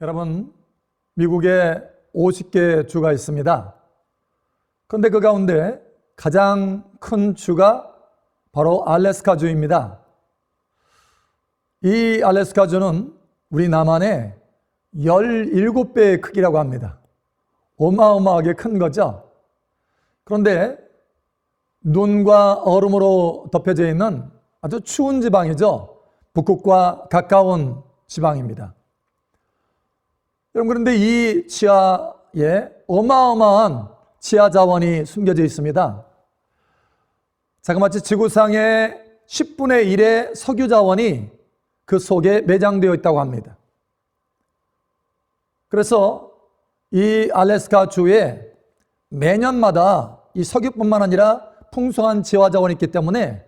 여러분, 미국에 50개 주가 있습니다. 그런데 그 가운데 가장 큰 주가 바로 알래스카 주입니다. 이 알래스카 주는 우리 남한의 17배의 크기라고 합니다. 어마어마하게 큰 거죠. 그런데 눈과 얼음으로 덮여져 있는 아주 추운 지방이죠. 북극과 가까운 지방입니다. 여러분, 그런데 이 지하에 어마어마한 지하 자원이 숨겨져 있습니다. 자그마치 지구상의 10분의 1의 석유 자원이 그 속에 매장되어 있다고 합니다. 그래서 이 알래스카 주에 매년마다 이 석유뿐만 아니라 풍성한 지하 자원이 있기 때문에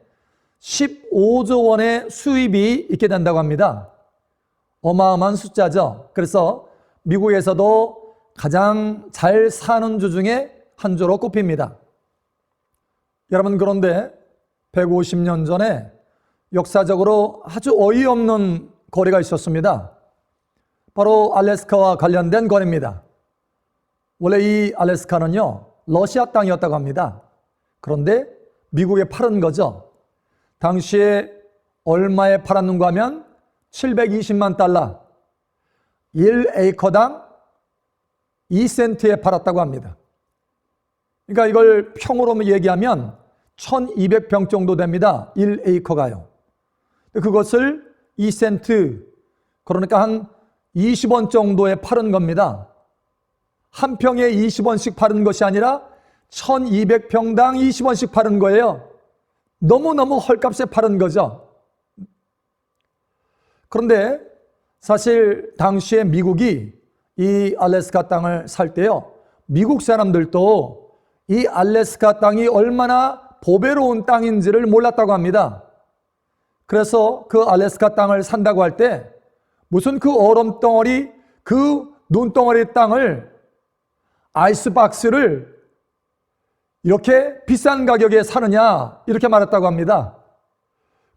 15조 원의 수입이 있게 된다고 합니다. 어마어마한 숫자죠. 그래서 미국에서도 가장 잘 사는 주 중에 한 주로 꼽힙니다. 여러분, 그런데 150년 전에 역사적으로 아주 어이없는 거래가 있었습니다. 바로 알래스카와 관련된 거래입니다. 원래 이 알래스카는요, 러시아 땅이었다고 합니다. 그런데 미국에 팔은 거죠. 당시에 얼마에 팔았는가 하면 720만 달러, 1에이커당 2센트에 팔았다고 합니다. 그러니까 이걸 평으로 얘기하면 1200평 정도 됩니다. 1에이커가요. 그것을 2센트, 그러니까 한 20원 정도에 팔은 겁니다. 한 평에 20원씩 파는 것이 아니라 1200평당 20원씩 파는 거예요. 너무너무 헐값에 파는 거죠. 그런데 사실 당시에 미국이 이 알래스카 땅을 살 때요, 미국 사람들도 이 알래스카 땅이 얼마나 보배로운 땅인지를 몰랐다고 합니다. 그래서 그 알래스카 땅을 산다고 할 때 무슨 그 얼음 덩어리, 그 눈덩어리 땅을, 아이스박스를 이렇게 비싼 가격에 사느냐, 이렇게 말했다고 합니다.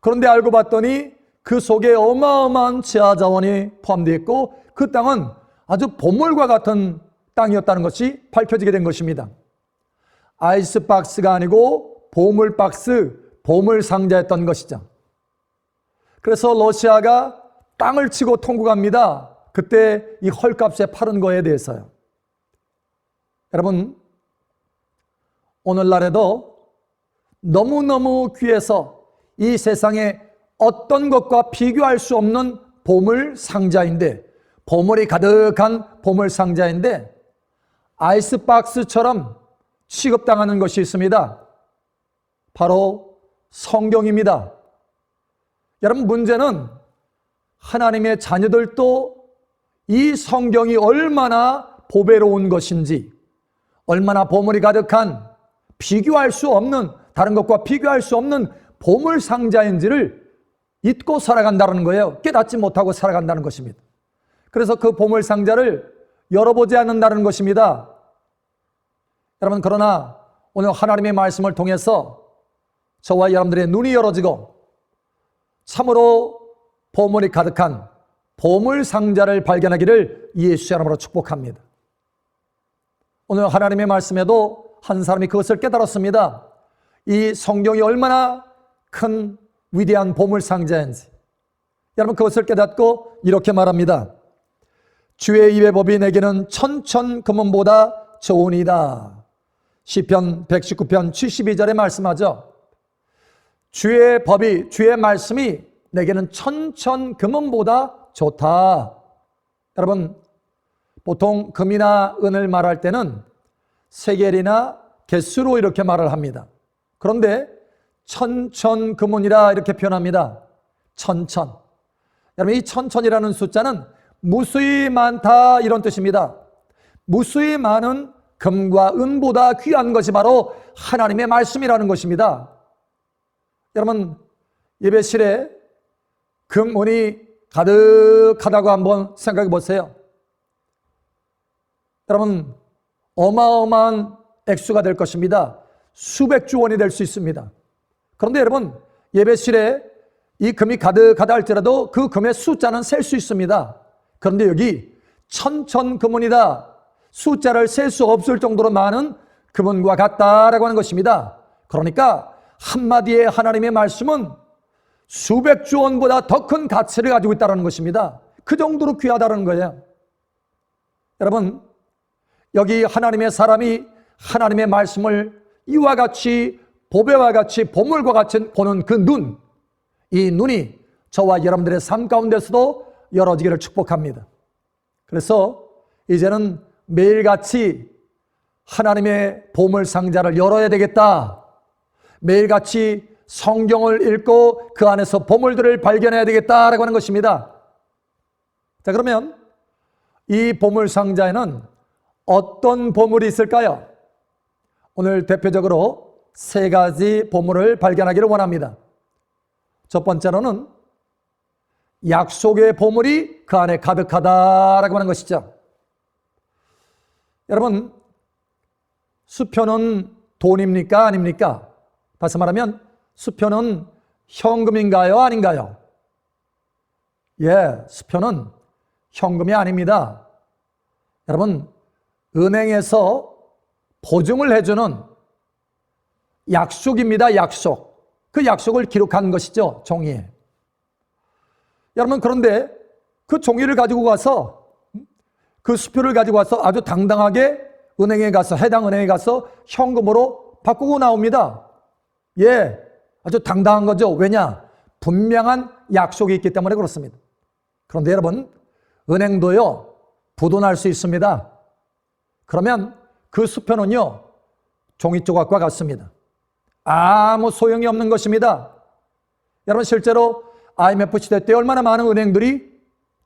그런데 알고 봤더니 그 속에 어마어마한 지하 자원이 포함되어 있고 그 땅은 아주 보물과 같은 땅이었다는 것이 밝혀지게 된 것입니다. 아이스박스가 아니고 보물박스, 보물상자였던 것이죠. 그래서 러시아가 땅을 치고 통곡합니다. 그때 이 헐값에 파는 거에 대해서요. 여러분, 오늘날에도 너무너무 귀해서 이 세상에 어떤 것과 비교할 수 없는 보물상자인데, 보물이 가득한 보물상자인데 아이스박스처럼 취급당하는 것이 있습니다. 바로 성경입니다. 여러분, 문제는 하나님의 자녀들도 이 성경이 얼마나 보배로운 것인지, 얼마나 보물이 가득한, 비교할 수 없는, 다른 것과 비교할 수 없는 보물상자인지를 잊고 살아간다는 거예요. 깨닫지 못하고 살아간다는 것입니다. 그래서 그 보물상자를 열어보지 않는다는 것입니다. 여러분, 그러나 오늘 하나님의 말씀을 통해서 저와 여러분들의 눈이 열어지고 참으로 보물이 가득한 보물상자를 발견하기를 예수의 이름으로 축복합니다. 오늘 하나님의 말씀에도 한 사람이 그것을 깨달았습니다. 이 성경이 얼마나 큰 위대한 보물상자인지. 여러분, 그것을 깨닫고 이렇게 말합니다. 주의 입의 법이 내게는 천천 금은보다 좋으니이다. 시편 119편 72절에 말씀하죠. 주의 법이, 주의 말씀이 내게는 천천 금은보다 좋다. 여러분, 보통 금이나 은을 말할 때는 세겔이나 개수로 이렇게 말을 합니다. 그런데 천천 금은이라 이렇게 표현합니다. 천천. 여러분, 이 천천이라는 숫자는 무수히 많다, 이런 뜻입니다. 무수히 많은 금과 은보다 귀한 것이 바로 하나님의 말씀이라는 것입니다. 여러분, 예배실에 금은이 가득하다고 한번 생각해 보세요. 여러분, 어마어마한 액수가 될 것입니다. 수백조 원이 될 수 있습니다. 그런데 여러분, 예배실에 이 금이 가득하다 할지라도 그 금의 숫자는 셀 수 있습니다. 그런데 여기 천천금원이다. 숫자를 셀 수 없을 정도로 많은 금원과 같다라고 하는 것입니다. 그러니까 한마디의 하나님의 말씀은 수백 조 원보다 더 큰 가치를 가지고 있다는 것입니다. 그 정도로 귀하다는 거예요. 여러분, 여기 하나님의 사람이 하나님의 말씀을 이와 같이 보배와 같이 보물과 같이 보는 그 눈, 이 눈이 저와 여러분들의 삶 가운데서도 열어지기를 축복합니다. 그래서 이제는 매일같이 하나님의 보물 상자를 열어야 되겠다. 매일같이 성경을 읽고 그 안에서 보물들을 발견해야 되겠다라고 하는 것입니다. 자, 그러면 이 보물 상자에는 어떤 보물이 있을까요? 오늘 대표적으로 세 가지 보물을 발견하기를 원합니다. 첫 번째로는 약속의 보물이 그 안에 가득하다라고 하는 것이죠. 여러분, 수표는 돈입니까? 아닙니까? 다시 말하면 수표는 현금인가요? 아닌가요? 예, 수표는 현금이 아닙니다. 여러분, 은행에서 보증을 해주는 약속입니다. 약속. 그 약속을 기록한 것이죠. 종이에. 여러분, 그런데 그 종이를 가지고 가서 그 수표를 가지고 와서 아주 당당하게 은행에 가서 해당 은행에 가서 현금으로 바꾸고 나옵니다. 예, 아주 당당한 거죠. 왜냐? 분명한 약속이 있기 때문에 그렇습니다. 그런데 여러분, 은행도요 부도날 수 있습니다. 그러면 그 수표는요 종이 조각과 같습니다. 아무 소용이 없는 것입니다. 여러분, 실제로 IMF 시대 때 얼마나 많은 은행들이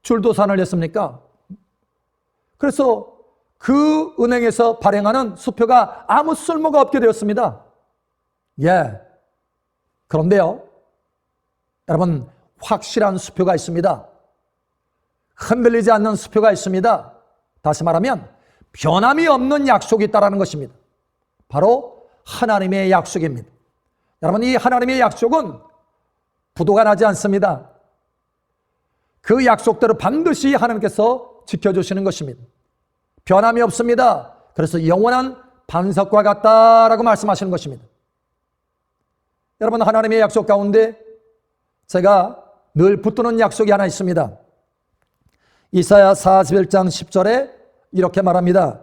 줄도산을 했습니까? 그래서 그 은행에서 발행하는 수표가 아무 쓸모가 없게 되었습니다. 예. 그런데요, 여러분, 확실한 수표가 있습니다. 흔들리지 않는 수표가 있습니다. 다시 말하면 변함이 없는 약속이 있다는 것입니다. 바로 하나님의 약속입니다. 여러분, 이 하나님의 약속은 부도가 나지 않습니다. 그 약속대로 반드시 하나님께서 지켜주시는 것입니다. 변함이 없습니다. 그래서 영원한 반석과 같다라고 말씀하시는 것입니다. 여러분, 하나님의 약속 가운데 제가 늘 붙드는 약속이 하나 있습니다. 이사야 41장 10절에 이렇게 말합니다.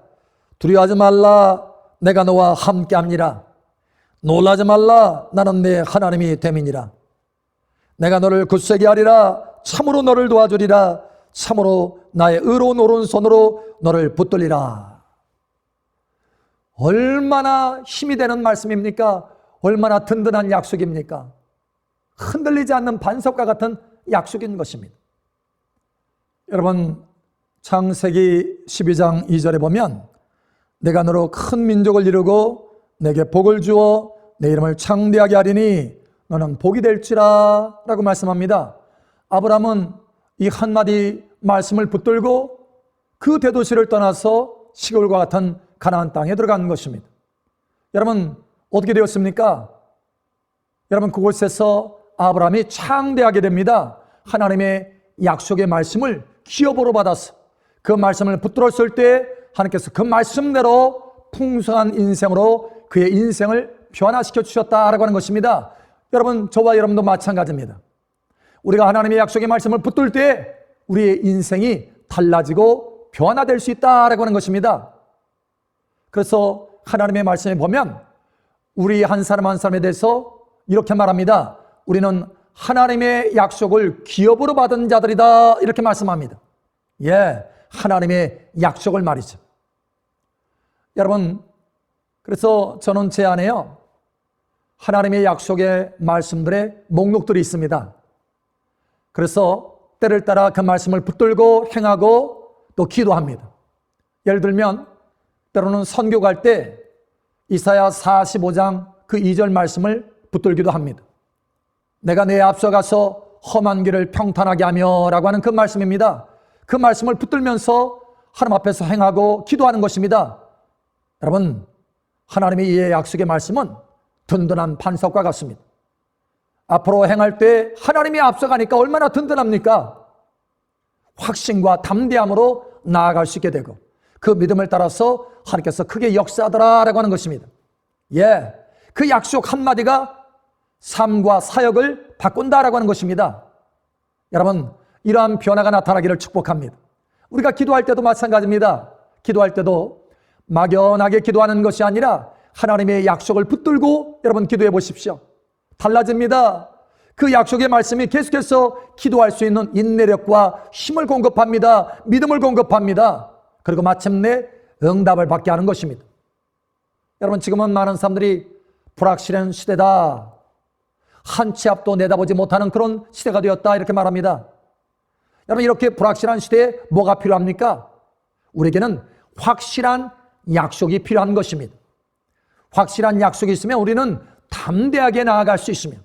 두려워하지 말라, 내가 너와 함께합니다. 놀라지 말라, 나는 내 하나님이 됨이니라. 내가 너를 굳세게 하리라. 참으로 너를 도와주리라. 참으로 나의 의로운 오른손으로 너를 붙들리라. 얼마나 힘이 되는 말씀입니까? 얼마나 든든한 약속입니까? 흔들리지 않는 반석과 같은 약속인 것입니다. 여러분, 창세기 12장 2절에 보면 내가 너로 큰 민족을 이루고 내게 복을 주어 내 이름을 창대하게 하리니 너는 복이 될지라 라고 말씀합니다. 아브라함은 이 한마디 말씀을 붙들고 그 대도시를 떠나서 시골과 같은 가나안 땅에 들어간 것입니다. 여러분, 어떻게 되었습니까? 여러분, 그곳에서 아브라함이 창대하게 됩니다. 하나님의 약속의 말씀을 기업으로 받아서 그 말씀을 붙들었을 때 하나님께서 그 말씀대로 풍성한 인생으로 그의 인생을 변화시켜 주셨다라고 하는 것입니다. 여러분, 저와 여러분도 마찬가지입니다. 우리가 하나님의 약속의 말씀을 붙들 때 우리의 인생이 달라지고 변화될 수 있다라고 하는 것입니다. 그래서 하나님의 말씀에 보면 우리 한 사람 한 사람에 대해서 이렇게 말합니다. 우리는 하나님의 약속을 기업으로 받은 자들이다, 이렇게 말씀합니다. 예, 하나님의 약속을 말이죠. 여러분, 그래서 저는 제 안에요 하나님의 약속의 말씀들의 목록들이 있습니다. 그래서 때를 따라 그 말씀을 붙들고 행하고 또 기도합니다. 예를 들면 때로는 선교 갈 때 이사야 45장 그 2절 말씀을 붙들기도 합니다. 내가 내 앞서가서 험한 길을 평탄하게 하며 라고 하는 그 말씀입니다. 그 말씀을 붙들면서 하나님 앞에서 행하고 기도하는 것입니다. 여러분, 하나님의 이 약속의 말씀은 든든한 반석과 같습니다. 앞으로 행할 때 하나님이 앞서가니까 얼마나 든든합니까? 확신과 담대함으로 나아갈 수 있게 되고 그 믿음을 따라서 하나님께서 크게 역사하더라라고 하는 것입니다. 예, 그 약속 한마디가 삶과 사역을 바꾼다라고 하는 것입니다. 여러분, 이러한 변화가 나타나기를 축복합니다. 우리가 기도할 때도 마찬가지입니다. 기도할 때도 막연하게 기도하는 것이 아니라 하나님의 약속을 붙들고 여러분 기도해 보십시오. 달라집니다. 그 약속의 말씀이 계속해서 기도할 수 있는 인내력과 힘을 공급합니다. 믿음을 공급합니다. 그리고 마침내 응답을 받게 하는 것입니다. 여러분, 지금은 많은 사람들이 불확실한 시대다, 한 치 앞도 내다보지 못하는 그런 시대가 되었다 이렇게 말합니다. 여러분, 이렇게 불확실한 시대에 뭐가 필요합니까? 우리에게는 확실한 약속이 필요한 것입니다. 확실한 약속이 있으면 우리는 담대하게 나아갈 수 있으며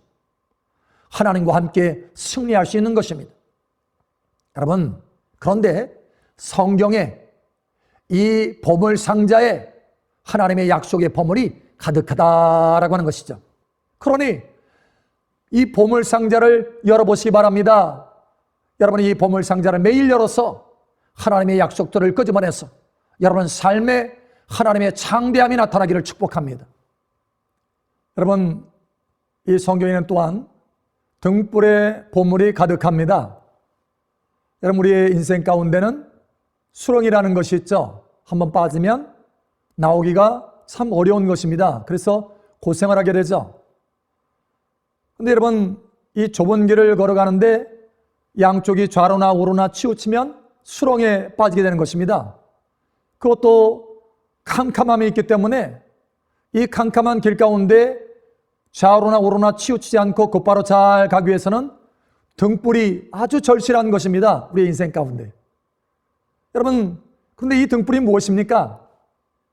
하나님과 함께 승리할 수 있는 것입니다. 여러분, 그런데 성경에 이 보물 상자에 하나님의 약속의 보물이 가득하다라고 하는 것이죠. 그러니 이 보물 상자를 열어보시기 바랍니다. 여러분이 이 보물 상자를 매일 열어서 하나님의 약속들을 끄집어내서 여러분 삶에 하나님의 창대함이 나타나기를 축복합니다. 여러분, 이 성경에는 또한 등불의 보물이 가득합니다. 여러분, 우리의 인생 가운데는 수렁이라는 것이 있죠. 한번 빠지면 나오기가 참 어려운 것입니다. 그래서 고생을 하게 되죠. 근데 여러분, 이 좁은 길을 걸어가는데 양쪽이 좌로나 우로나 치우치면 수렁에 빠지게 되는 것입니다. 그것도 캄캄함이 있기 때문에 이 캄캄한 길 가운데 좌로나 우로나 치우치지 않고 곧바로 잘 가기 위해서는 등불이 아주 절실한 것입니다. 우리의 인생 가운데. 여러분, 근데 이 등불이 무엇입니까?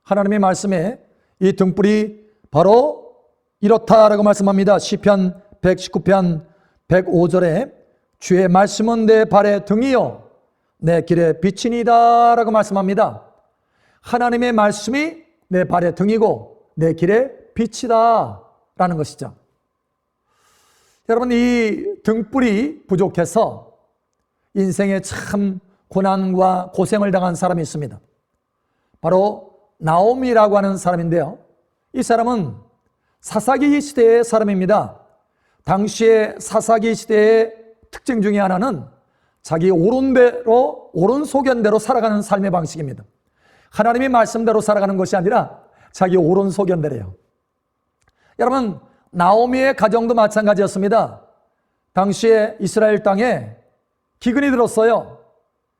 하나님의 말씀에 이 등불이 바로 이렇다라고 말씀합니다. 시편 119편 105절에 주의 말씀은 내 발의 등이요 내 길의 빛이니이다 라고 말씀합니다. 하나님의 말씀이 내 발의 등이고 내 길의 빛이다 라는 것이죠. 여러분, 이 등불이 부족해서 인생에 참 고난과 고생을 당한 사람이 있습니다. 바로 나오미라고 하는 사람인데요. 이 사람은 사사기 시대의 사람입니다. 당시의 사사기 시대의 특징 중에 하나는 자기 옳은대로, 옳은 소견대로 살아가는 삶의 방식입니다. 하나님의 말씀대로 살아가는 것이 아니라 자기 옳은 소견대로요. 여러분, 나오미의 가정도 마찬가지였습니다. 당시에 이스라엘 땅에 기근이 들었어요.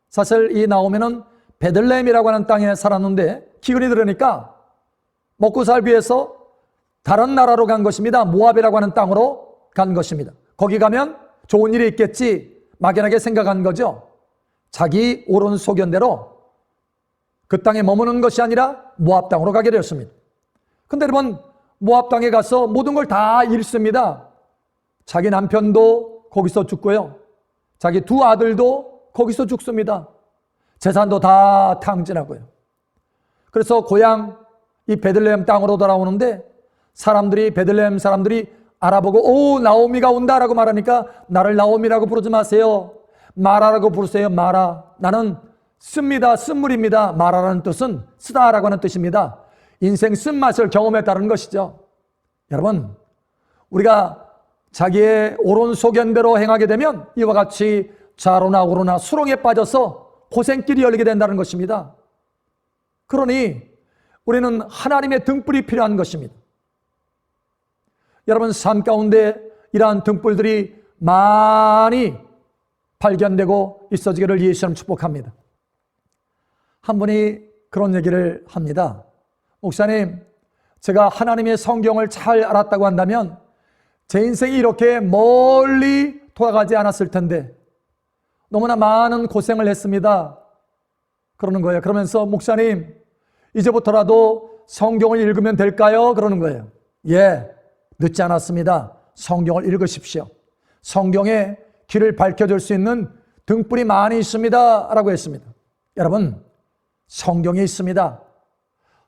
사실 이 나오미는 베들레헴이라고 하는 땅에 살았는데 기근이 들으니까 먹고 살기 위해서 다른 나라로 간 것입니다. 모압이라고 하는 땅으로 간 것입니다. 거기 가면 좋은 일이 있겠지 막연하게 생각한 거죠. 자기 옳은 소견대로 그 땅에 머무는 것이 아니라 모압 땅으로 가게 되었습니다. 근데 여러분, 모압 땅에 가서 모든 걸 다 잃습니다. 자기 남편도 거기서 죽고요. 자기 두 아들도 거기서 죽습니다. 재산도 다 탕진하고요. 그래서 고향 이 베들레헴 땅으로 돌아오는데 사람들이, 베들레헴 사람들이 알아보고 오, 나오미가 온다라고 말하니까 나를 나오미라고 부르지 마세요. 마라라고 부르세요. 마라. 나는 씁니다. 쓴물입니다. 마라라는 뜻은 쓰다라고 하는 뜻입니다. 인생 쓴맛을 경험했다는 것이죠. 여러분, 우리가 자기의 옳은 소견대로 행하게 되면 이와 같이 좌로나 우로나 수렁에 빠져서 고생길이 열리게 된다는 것입니다. 그러니 우리는 하나님의 등불이 필요한 것입니다. 여러분, 삶 가운데 이러한 등불들이 많이 발견되고 있어지기를 예수님 축복합니다. 한 분이 그런 얘기를 합니다. 목사님, 제가 하나님의 성경을 잘 알았다고 한다면 제 인생이 이렇게 멀리 돌아가지 않았을 텐데 너무나 많은 고생을 했습니다. 그러는 거예요. 그러면서 목사님, 이제부터라도 성경을 읽으면 될까요? 그러는 거예요. 예, 늦지 않았습니다. 성경을 읽으십시오. 성경에 길을 밝혀줄 수 있는 등불이 많이 있습니다 라고 했습니다. 여러분, 성경이 있습니다.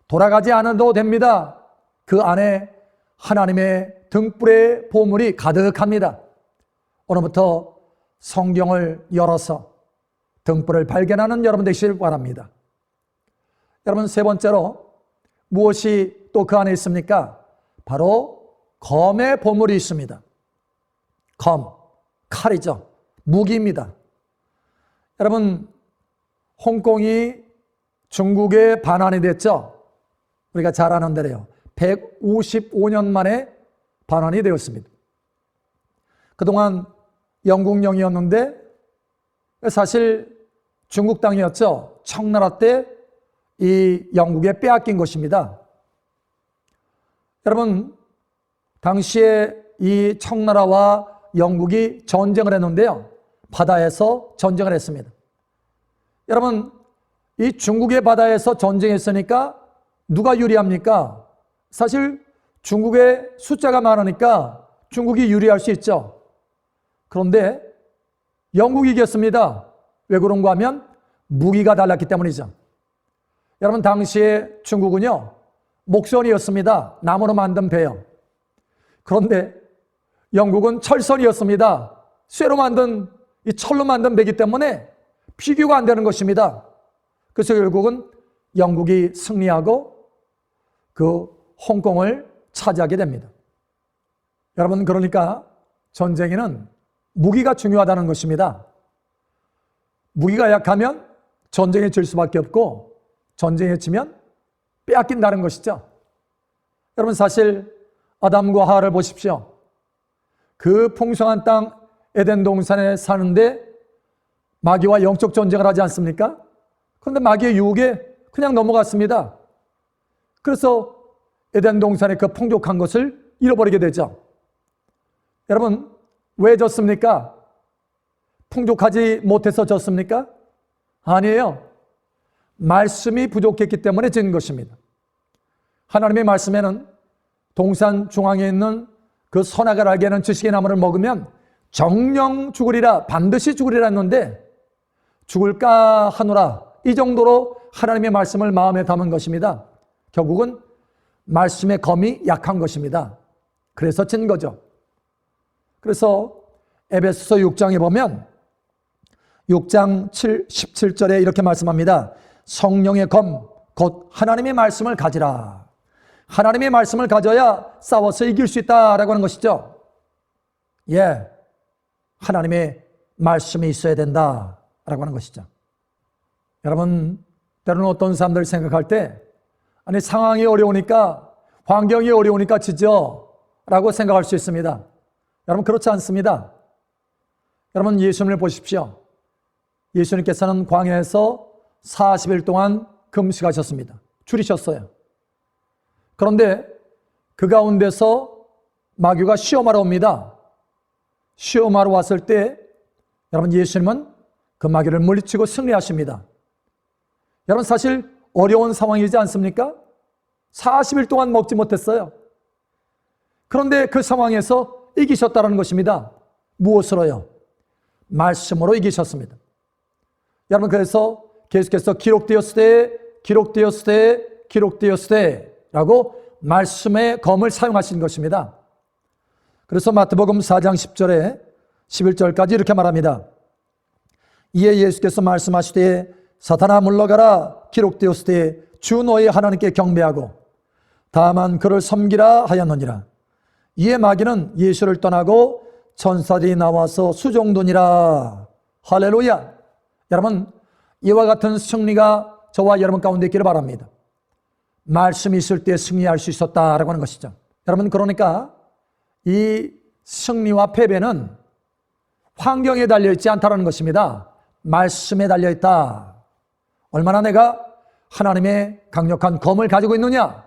돌아가지 않아도 됩니다. 그 안에 하나님의 등불의 보물이 가득합니다. 오늘부터 성경을 열어서 등불을 발견하는 여러분 되시길 바랍니다. 여러분, 세 번째로 무엇이 또 그 안에 있습니까? 바로 검의 보물이 있습니다. 검, 칼이죠. 무기입니다. 여러분, 홍콩이 중국의 반환이 됐죠. 우리가 잘 아는 대로요. 155년 만에 반환이 되었습니다. 그동안 영국령이었는데 사실 중국 땅이었죠. 청나라 때 이 영국에 빼앗긴 것입니다. 여러분, 당시에 이 청나라와 영국이 전쟁을 했는데요. 바다에서 전쟁을 했습니다. 여러분, 이 중국의 바다에서 전쟁했으니까 누가 유리합니까? 사실 중국의 숫자가 많으니까 중국이 유리할 수 있죠. 그런데 영국이 이겼습니다. 왜 그런가 하면 무기가 달랐기 때문이죠. 여러분, 당시에 중국은요, 목선이었습니다. 나무로 만든 배요. 그런데 영국은 철선이었습니다. 쇠로 만든, 이 철로 만든 배이기 때문에 비교가 안 되는 것입니다. 그래서 결국은 영국이 승리하고 그 홍콩을 차지하게 됩니다. 여러분, 그러니까 전쟁에는 무기가 중요하다는 것입니다. 무기가 약하면 전쟁에 질 수밖에 없고 전쟁에 지면 빼앗긴다는 것이죠. 여러분, 사실 아담과 하와를 보십시오. 그 풍성한 땅 에덴 동산에 사는데 마귀와 영적 전쟁을 하지 않습니까? 그런데 마귀의 유혹에 그냥 넘어갔습니다. 그래서 에덴 동산의 그 풍족한 것을 잃어버리게 되죠. 여러분, 왜 졌습니까? 풍족하지 못해서 졌습니까? 아니에요. 말씀이 부족했기 때문에 진 것입니다. 하나님의 말씀에는 동산 중앙에 있는 그 선악을 알게 하는 지식의 나무를 먹으면 정령 죽으리라, 반드시 죽으리라 했는데 죽을까 하노라, 이 정도로 하나님의 말씀을 마음에 담은 것입니다. 결국은 말씀의 검이 약한 것입니다. 그래서 진 거죠. 그래서 에베소서 6장에 보면 6장 17절에 이렇게 말씀합니다. 성령의 검, 곧 하나님의 말씀을 가지라. 하나님의 말씀을 가져야 싸워서 이길 수 있다라고 하는 것이죠. 예, 하나님의 말씀이 있어야 된다라고 하는 것이죠. 여러분, 때로는 어떤 사람들 생각할 때 아니, 상황이 어려우니까, 환경이 어려우니까 지죠 라고 생각할 수 있습니다. 여러분, 그렇지 않습니다. 여러분, 예수님을 보십시오. 예수님께서는 광야에서 40일 동안 금식하셨습니다. 줄이셨어요. 그런데 그 가운데서 마귀가 시험하러 옵니다. 시험하러 왔을 때 여러분, 예수님은 그 마귀를 물리치고 승리하십니다. 여러분, 사실 어려운 상황이지 않습니까? 40일 동안 먹지 못했어요. 그런데 그 상황에서 이기셨다는 것입니다. 무엇으로요? 말씀으로 이기셨습니다. 여러분, 그래서 계속해서 기록되었을 때 라고 말씀의 검을 사용하신 것입니다. 그래서 마태복음 4장 10절에 11절까지 이렇게 말합니다. 이에 예수께서 말씀하시되 사탄아 물러가라, 기록되었을 때 주 너희 하나님께 경배하고 다만 그를 섬기라 하였느니라. 이에 마귀는 예수를 떠나고 천사들이 나와서 수종도니라. 할렐루야. 여러분, 이와 같은 승리가 저와 여러분 가운데 있기를 바랍니다. 말씀이 있을 때 승리할 수 있었다라고 하는 것이죠. 여러분, 그러니까 이 승리와 패배는 환경에 달려있지 않다는 것입니다. 말씀에 달려있다. 얼마나 내가 하나님의 강력한 검을 가지고 있느냐,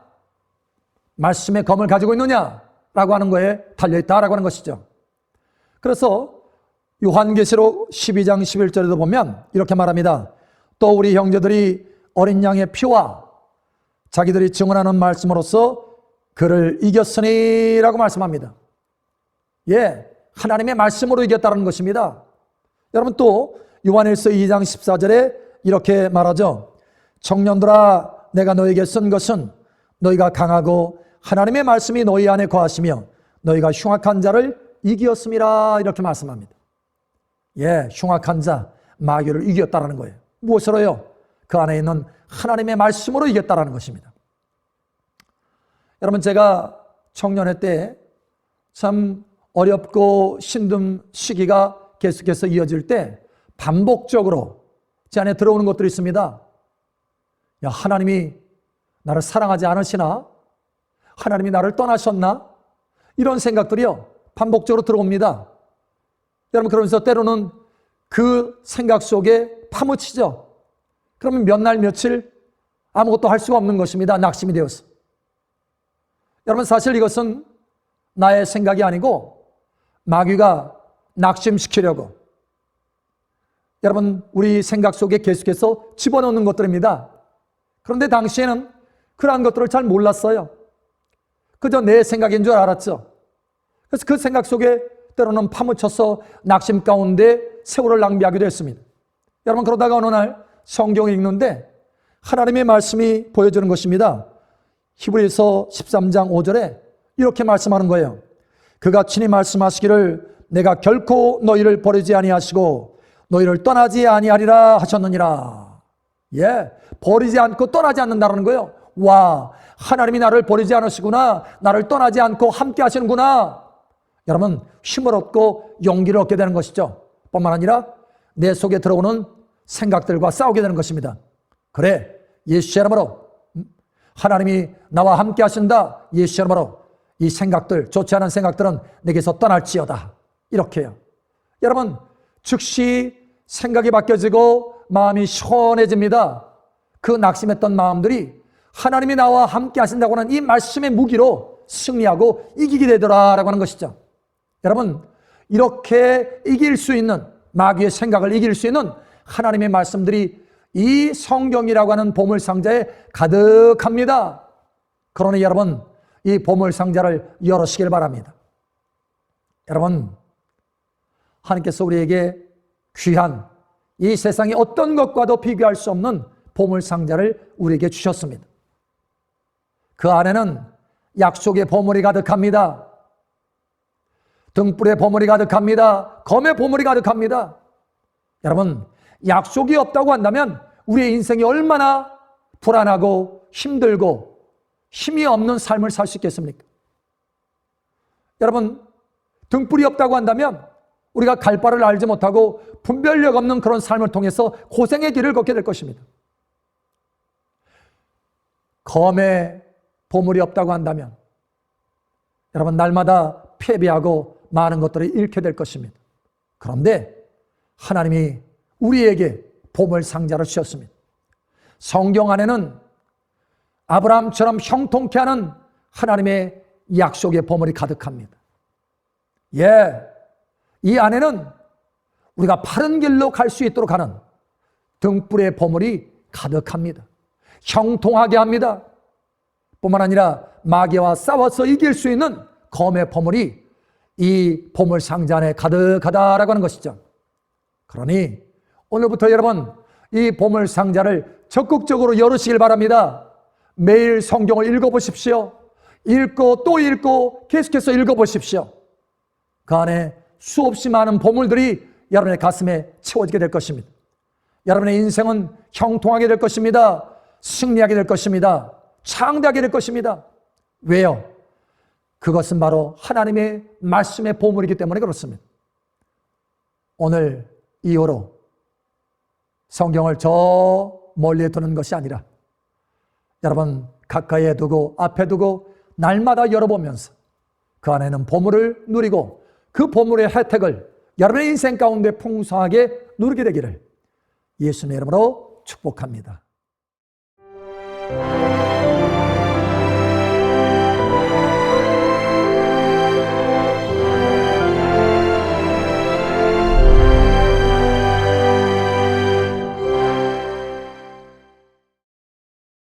말씀의 검을 가지고 있느냐라고 하는 거에 달려있다라고 하는 것이죠. 그래서 요한계시록 12장 11절에도 보면 이렇게 말합니다. 또 우리 형제들이 어린 양의 피와 자기들이 증언하는 말씀으로써 그를 이겼으니 라고 말씀합니다. 예, 하나님의 말씀으로 이겼다는 것입니다. 여러분, 또 요한일서 2장 14절에 이렇게 말하죠. 청년들아, 내가 너에게 쓴 것은 너희가 강하고 하나님의 말씀이 너희 안에 거하시며 너희가 흉악한 자를 이기었음이라, 이렇게 말씀합니다. 예, 흉악한 자, 마귀를 이겼다라는 거예요. 무엇으로요? 그 안에 있는 하나님의 말씀으로 이겼다라는 것입니다. 여러분, 제가 청년회 때 참 어렵고 힘든 시기가 계속해서 이어질 때 반복적으로 제 안에 들어오는 것들이 있습니다. 야, 하나님이 나를 사랑하지 않으시나? 하나님이 나를 떠나셨나? 이런 생각들이요, 반복적으로 들어옵니다. 여러분, 그러면서 때로는 그 생각 속에 파묻히죠. 그러면 몇 날 며칠 아무것도 할 수가 없는 것입니다. 낙심이 되어서. 여러분, 사실 이것은 나의 생각이 아니고 마귀가 낙심시키려고 여러분 우리 생각 속에 계속해서 집어넣는 것들입니다. 그런데 당시에는 그러한 것들을 잘 몰랐어요. 그저 내 생각인 줄 알았죠. 그래서 그 생각 속에 때로는 파묻혀서 낙심 가운데 세월을 낭비하기도 했습니다. 여러분, 그러다가 어느 날 성경을 읽는데 하나님의 말씀이 보여주는 것입니다. 히브리서 13장 5절에 이렇게 말씀하는 거예요. 그가 친히 말씀하시기를 내가 결코 너희를 버리지 아니하시고 너희를 떠나지 아니하리라 하셨느니라. 예, 버리지 않고 떠나지 않는다는 거예요. 와, 하나님이 나를 버리지 않으시구나, 나를 떠나지 않고 함께 하시는구나. 여러분, 힘을 얻고 용기를 얻게 되는 것이죠. 뿐만 아니라 내 속에 들어오는 생각들과 싸우게 되는 것입니다. 그래, 예수 이름으로 하나님이 나와 함께 하신다. 예수 이름으로 이 생각들, 좋지 않은 생각들은 내게서 떠날지어다. 이렇게요. 여러분, 즉시 생각이 바뀌어지고 마음이 시원해집니다. 그 낙심했던 마음들이 하나님이 나와 함께 하신다고 하는 이 말씀의 무기로 승리하고 이기게 되더라라고 하는 것이죠. 여러분, 이렇게 이길 수 있는, 마귀의 생각을 이길 수 있는 하나님의 말씀들이 이 성경이라고 하는 보물상자에 가득합니다. 그러니 여러분, 이 보물상자를 열으시길 바랍니다. 여러분, 하나님께서 우리에게 귀한 이 세상의 어떤 것과도 비교할 수 없는 보물상자를 우리에게 주셨습니다. 그 안에는 약속의 보물이 가득합니다. 등불의 보물이 가득합니다. 검의 보물이 가득합니다. 여러분, 약속이 없다고 한다면 우리의 인생이 얼마나 불안하고 힘들고 힘이 없는 삶을 살 수 있겠습니까? 여러분, 등불이 없다고 한다면 우리가 갈 바를 알지 못하고 분별력 없는 그런 삶을 통해서 고생의 길을 걷게 될 것입니다. 검의 보물이 없다고 한다면 여러분, 날마다 패배하고 많은 것들을 잃게 될 것입니다. 그런데 하나님이 우리에게 보물 상자를 주셨습니다. 성경 안에는 아브라함처럼 형통케 하는 하나님의 약속의 보물이 가득합니다. 예, 이 안에는 우리가 바른 길로 갈 수 있도록 하는 등불의 보물이 가득합니다. 형통하게 합니다. 뿐만 아니라 마귀와 싸워서 이길 수 있는 검의 보물이 이 보물 상자 안에 가득하다라고 하는 것이죠. 그러니 오늘부터 여러분, 이 보물 상자를 적극적으로 열으시길 바랍니다. 매일 성경을 읽어보십시오. 읽고 또 읽고 계속해서 읽어보십시오. 그 안에 수없이 많은 보물들이 여러분의 가슴에 채워지게 될 것입니다. 여러분의 인생은 형통하게 될 것입니다. 승리하게 될 것입니다. 창대하게 될 것입니다. 왜요? 그것은 바로 하나님의 말씀의 보물이기 때문에 그렇습니다. 오늘 이후로 성경을 저 멀리에 두는 것이 아니라 여러분 가까이에 두고 앞에 두고 날마다 열어보면서 그 안에는 보물을 누리고 그 보물의 혜택을 여러분의 인생 가운데 풍성하게 누리게 되기를 예수님의 이름으로 축복합니다.